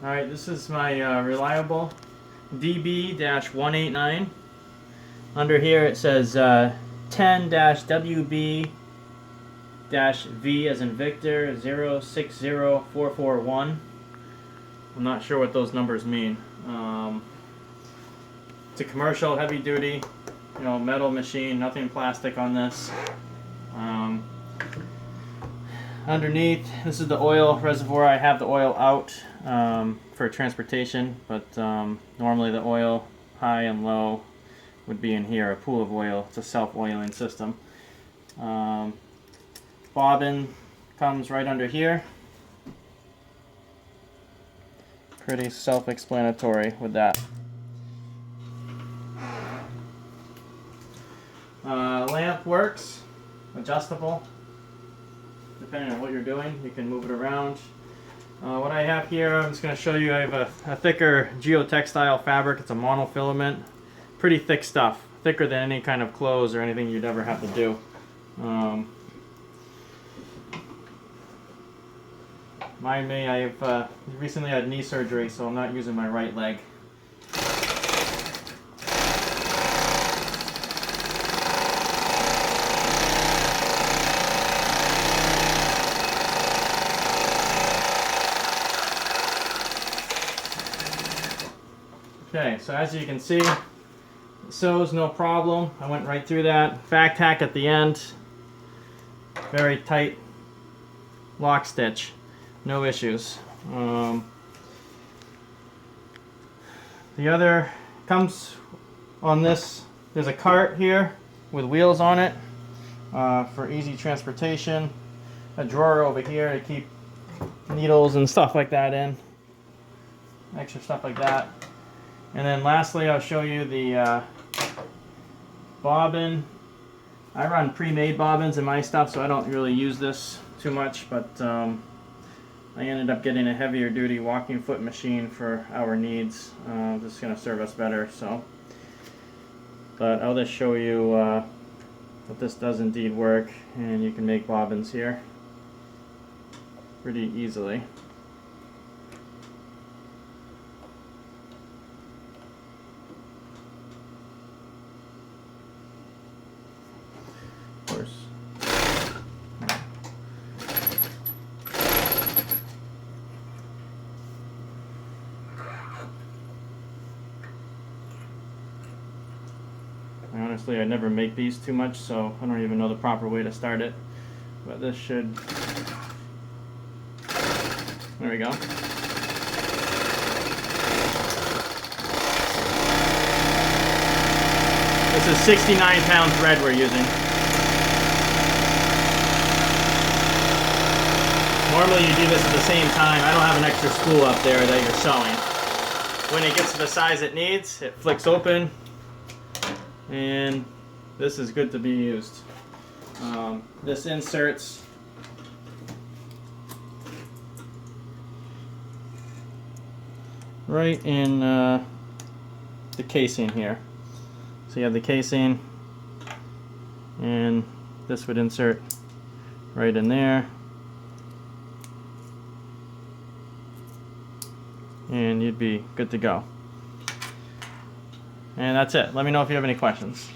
Alright, this is my Reliable DB-189. Under here it says 10-WB-V as in Victor 060441. I'm not sure what those numbers mean. It's a commercial heavy duty, metal machine, nothing plastic on this. Underneath, this is the oil reservoir. I have the oil out for transportation, but normally the oil high and low would be in here, a pool of oil. It's a self-oiling system. Bobbin comes right under here. Pretty self-explanatory with that. Lamp works, adjustable. Depending on what you're doing, you can move it around. What I have here, I'm just going to show you, I have a thicker geotextile fabric. It's a monofilament. Pretty thick stuff. Thicker than any kind of clothes or anything you'd ever have to do. Mind me, I've recently had knee surgery, so I'm not using my right leg. Okay, so as you can see, it sews no problem. I went right through that. Fact hack at the end. Very tight lock stitch. No issues. The other comes on this. There's a cart here with wheels on it for easy transportation. A drawer over here to keep needles and stuff like that in. Extra stuff like that. And then lastly, I'll show you the bobbin. I run pre-made bobbins in my stuff, so I don't really use this too much, but I ended up getting a heavier duty walking foot machine for our needs. This is going to serve us better, so. But I'll just show you that this does indeed work, and you can make bobbins here pretty easily. Of course. Honestly, I never make these too much, so I don't even know the proper way to start it. But this should... There we go. This is 69-pound thread we're using. Normally you do this at the same time. I don't have an extra spool up there that you're sewing. When it gets to the size it needs, it flicks open. And this is good to be used. This inserts right in the casing here. So you have the casing, and this would insert right in there. And you'd be good to go. And that's it. Let me know if you have any questions.